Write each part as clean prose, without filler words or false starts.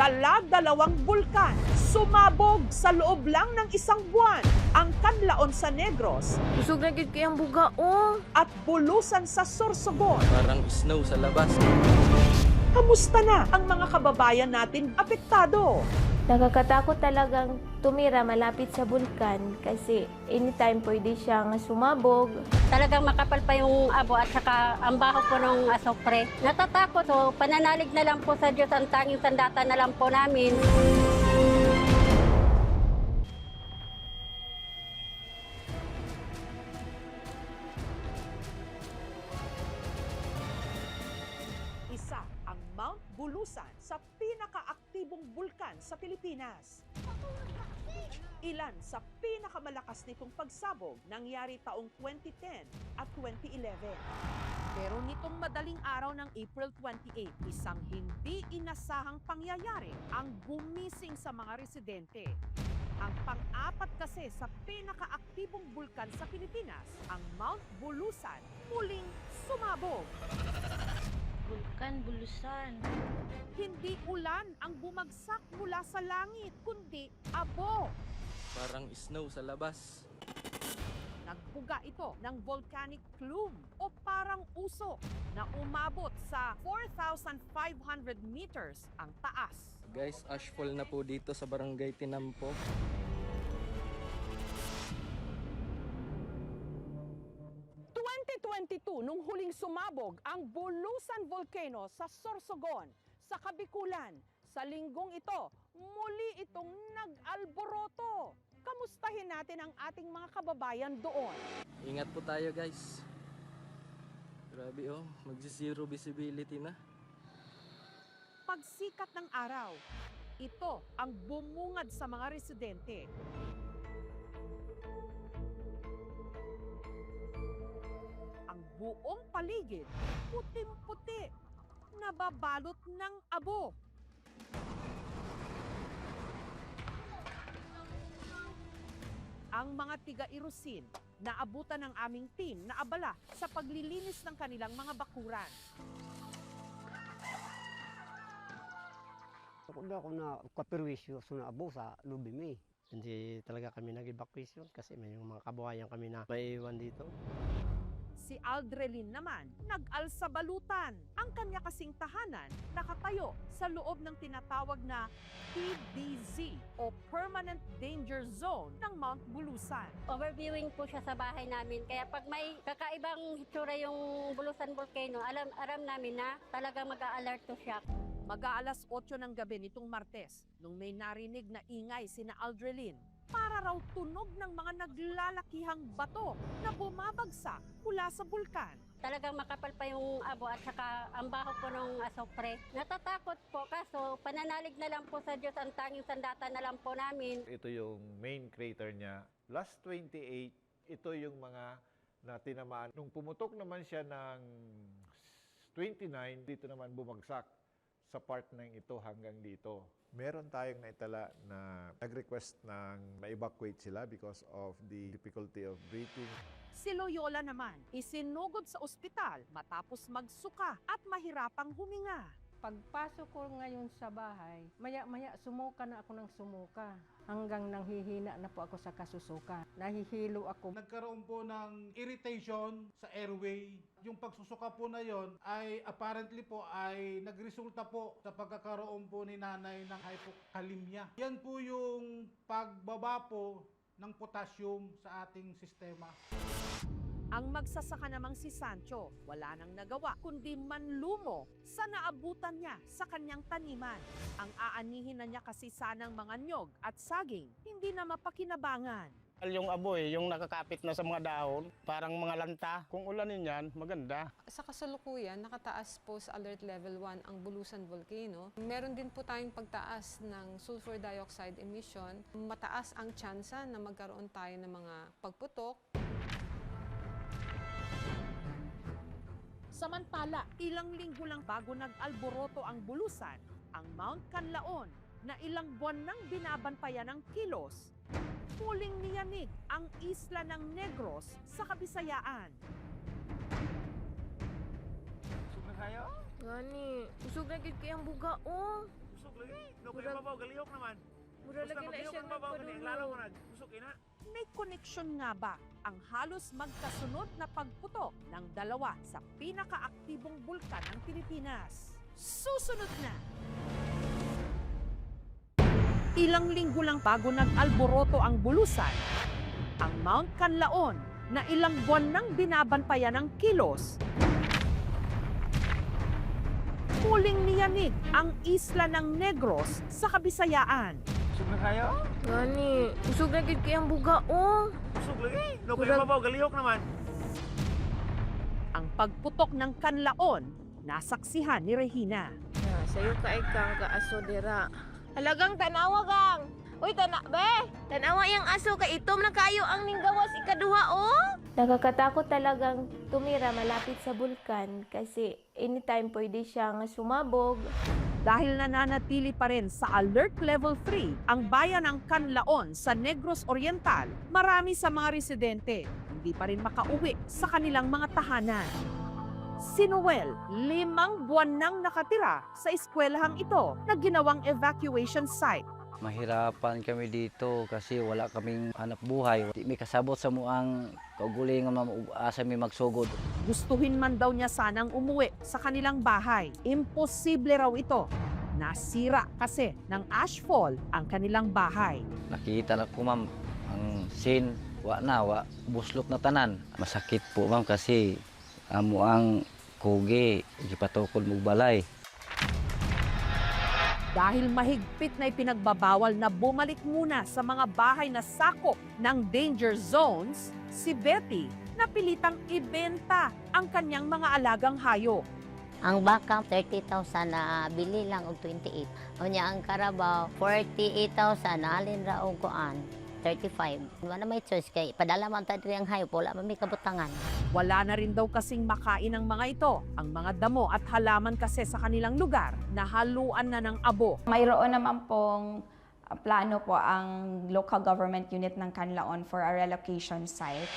Dala-dalawang bulkan, sumabog sa loob lang ng isang buwan. Ang Canlaon sa Negros Usog na gid kayang buga, oh. at Bulusan sa Sorsogon. Parang snow sa labas. Kamusta na ang mga kababayan natin apektado? Nakakatakot talagang tumira malapit sa bulkan kasi anytime pwede siyang sumabog. Talagang makapal pa yung abo at saka ang baho po ng asopre. Natatakot, so pananalig na lang po sa Diyos, ang tanging sandata na lang po namin. Isa ang Mount Bulusan sa pinakaaktibong bulkan sa Pilipinas. Ilan sa pinakamalakas nitong pagsabog nangyari taong 2010 at 2011. Pero nitong madaling araw ng April 28, isang hindi inasahang pangyayari ang gumising sa mga residente. Ang pang-apat kasi sa pinakaaktibong bulkan sa Pilipinas, ang Mount Bulusan, muling sumabog. Bulkan, Bulusan. Hindi ulan ang bumagsak mula sa langit, kundi abo. Parang snow sa labas. Nagbuga ito ng volcanic plume o parang usok na umabot sa 4,500 meters ang taas. Guys, ashfall na po dito sa Barangay Tinampo. Nung huling sumabog ang Bulusan Volcano sa Sorsogon, sa Kabikulan. Sa linggong ito, muli itong nag-alboroto. Kamustahin natin ang ating mga kababayan doon. Ingat po tayo guys. Grabe oh, magsi-zero visibility na. Pagsikat ng araw, ito ang bumungad sa mga residente. Ang buong paligid, puting-puti, nababalot ng abo. Ang mga tiga-Irusin, naabutan ng aming team na abala sa paglilinis ng kanilang mga bakuran. Ako na kapirwisyo na abo sa Lubimi. Hindi talaga kami nag-evacuation kasi may mga kabuhayan kami na maiiwan dito. Si Aldrelin naman, nag-alsa balutan. Ang kanya kasing tahanan, nakatayo sa loob ng tinatawag na PDZ o Permanent Danger Zone ng Mount Bulusan. Overviewing po siya sa bahay namin. Kaya pag may kakaibang hitsura yung Bulusan Volcano, alam namin na talagang mag-a-alert to siya. Mag-aalas 8 ng gabi nitong Martes, nung may narinig na ingay sina Aldrelin, para raw tunog ng mga naglalakihang bato na bumabagsak mula sa bulkan. Talagang makapal pa yung abo at saka ang baho po ng asopre. Natatakot po, kaso pananalig na lang po sa Diyos, ang tanging sandata na lang po namin. Ito yung main crater niya. Last 28, ito yung mga na tinamaan. Nung pumutok naman siya ng 29, dito naman bumagsak sa part ng ito hanggang dito. Meron tayong naitala na nag-request ng ma-evacuate sila because of the difficulty of breathing. Si Loyola naman, isinugod sa ospital matapos magsuka at mahirapang huminga. Pagpasok ko ngayon sa bahay, maya-maya sumuka na ako ng sumuka. Hanggang nanghihina na po ako sa kasusuka. Nahihilo ako. Nagkaroon po ng irritation sa airway. Yung pagsusuka po na yon ay apparently po ay nagresulta po sa pagkakaroon po ni nanay ng hypokalemia. Yan po yung pagbaba po ng potassium sa ating sistema. Ang magsasaka namang si Sancho, wala nang nagawa kundi manlumo sa naabutan niya sa kanyang taniman. Ang aanihin na niya kasi sanang mga nyog at saging, hindi na mapakinabangan. Yung aboy, yung nakakapit na sa mga dahon, parang mga lanta. Kung ulanin yan, maganda. Sa kasalukuyan, nakataas po sa Alert Level 1 ang Bulusan Volcano. Meron din po tayong pagtaas ng sulfur dioxide emission. Mataas ang tsansa na magkaroon tayo ng mga pagputok. Samantala, ilang linggo lang bago nag-alboroto ang Bulusan, ang Mount Canlaon na ilang buwan nang binabantayan ng kilos, muling niyanig ang isla ng Negros sa Kabisayaan. Gani, usog na gid kayang buga, oh. Usog lagi. mabaw galihok naman. Mura lagi na siya nagpadulog. May koneksyon nga ba ang halos magkasunod na pagputok ng dalawa sa pinakaaktibong bulkan ng Pilipinas? Susunod na! Ilang linggo lang bago nag-alboroto ang bulusan, ang Mount Canlaon na ilang buwan nang binabantayan ng kilos, muling niyanig ang isla ng Negros sa Kabisayaan. Usog na kayo? Gani, usog na gid kayang buga, oh. Usog lagi. No, Murag- kayo mabaw galihok naman. Ang pagputok ng Canlaon, nasaksihan ni Regina. Sayo ka ikang kaaso dira. Halagang tanawa gang. Uy, be! Tanawa yung aso ka itom na kayo ang ninggawas ikaduha, oh! Nakakatakot talagang tumira malapit sa bulkan kasi anytime pwede siyang sumabog. Dahil nananatili pa rin sa Alert Level 3 ang bayan ng Canlaon sa Negros Oriental, marami sa mga residente hindi pa rin makauwi sa kanilang mga tahanan. Si Noel, 5 buwan nang nakatira sa eskwelahang ito na ginawang evacuation site. Mahirapan kami dito kasi wala kaming hanap buhay. Di may kasabot sa muang kaugulingan asa mi magsugod. Gustuhin man daw niya sanang umuwi sa kanilang bahay. Imposible raw ito. Nasira kasi ng ashfall ang kanilang bahay. Nakita na ko ma'am ang scene wa buslok na tanan. Masakit po ma'am kasi amo ang kugi gipatukod mo balay. Dahil mahigpit na ipinagbabawal na bumalik muna sa mga bahay na sakop ng danger zones, si Betty napilitang ibenta ang kanyang mga alagang hayop. Ang baka 30,000 na bili lang og 28. O niya ang karabaw 48,000 na alin ra og kuan 35. Wala may choice kay padala man ta diri ang hayop wala man may kabutangan. Wala na rin daw kasing makain ng mga ito. Ang mga damo at halaman kasi sa kanilang lugar nahaluan na ng abo. Mayroon naman pong plano po ang local government unit ng Canlaon for a relocation site.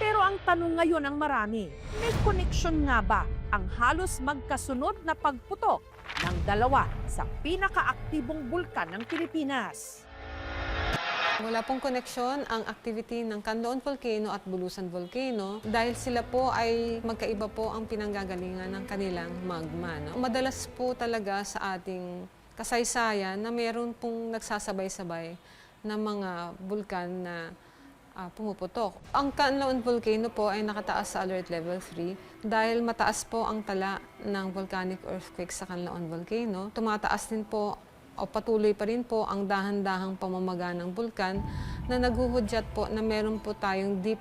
Pero ang tanong ngayon ng marami, may koneksyon nga ba ang halos magkasunod na pagputok ng dalawa sa pinakaaktibong bulkan ng Pilipinas? Wala pong koneksyon ang activity ng Canlaon Volcano at Bulusan Volcano dahil sila po ay magkaiba po ang pinanggagalingan ng kanilang magma. No? Madalas po talaga sa ating kasaysayan na meron pong nagsasabay-sabay na mga bulkan na pumuputok. Ang Canlaon Volcano po ay nakataas sa Alert Level 3 dahil mataas po ang tala ng volcanic earthquake sa Canlaon Volcano. Tumataas din po o patuloy pa rin po ang dahan-dahang pamamaga ng bulkan na naghuhudyat po na meron po tayong deep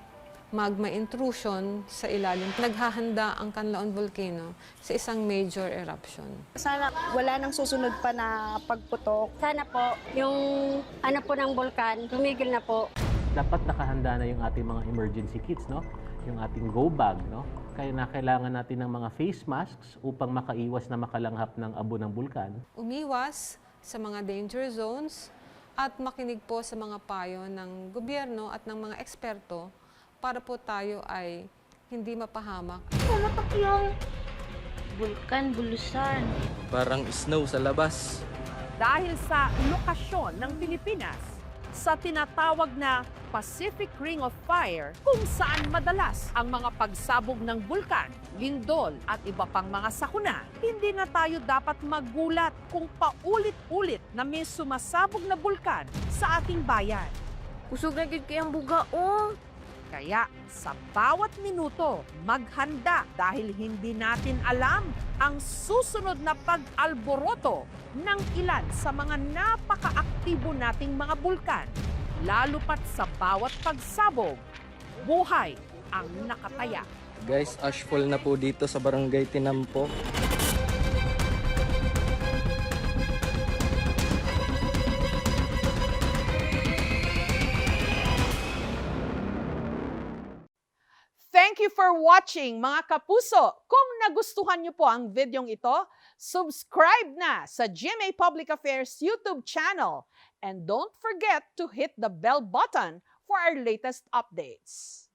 magma intrusion sa ilalim. Naghahanda ang Canlaon Volcano sa isang major eruption. Sana wala nang susunod pa na pagputok. Sana po yung po ng bulkan, tumigil na po. Dapat nakahanda na yung ating mga emergency kits, no? Yung ating go bag, no? Kaya na kailangan natin ng mga face masks upang makaiwas na makalanghap ng abo ng bulkan. Umiwas sa mga danger zones at makinig po sa mga payo ng gobyerno at ng mga eksperto para po tayo ay hindi mapahamak. Ano pa yung bulkan, bulusan? Parang snow sa labas. Dahil sa lokasyon ng Pilipinas sa tinatawag na Pacific Ring of Fire kung saan madalas ang mga pagsabog ng bulkan, lindol at iba pang mga sakuna, hindi na tayo dapat magulat kung paulit-ulit na may sumasabog na bulkan sa ating bayan. Usog na gid kayang buga, oh. Kaya sa bawat minuto, maghanda dahil hindi natin alam ang susunod na pag-alboroto ng ilan sa mga napaka-aktibo nating mga bulkan. Lalo pat sa bawat pagsabog, buhay ang nakataya. Guys, ashfall na po dito sa Barangay Tinampo. Thank you for watching mga kapuso. Kung nagustuhan niyo po ang videong ito, subscribe na sa GMA Public Affairs YouTube channel. And don't forget to hit the bell button for our latest updates.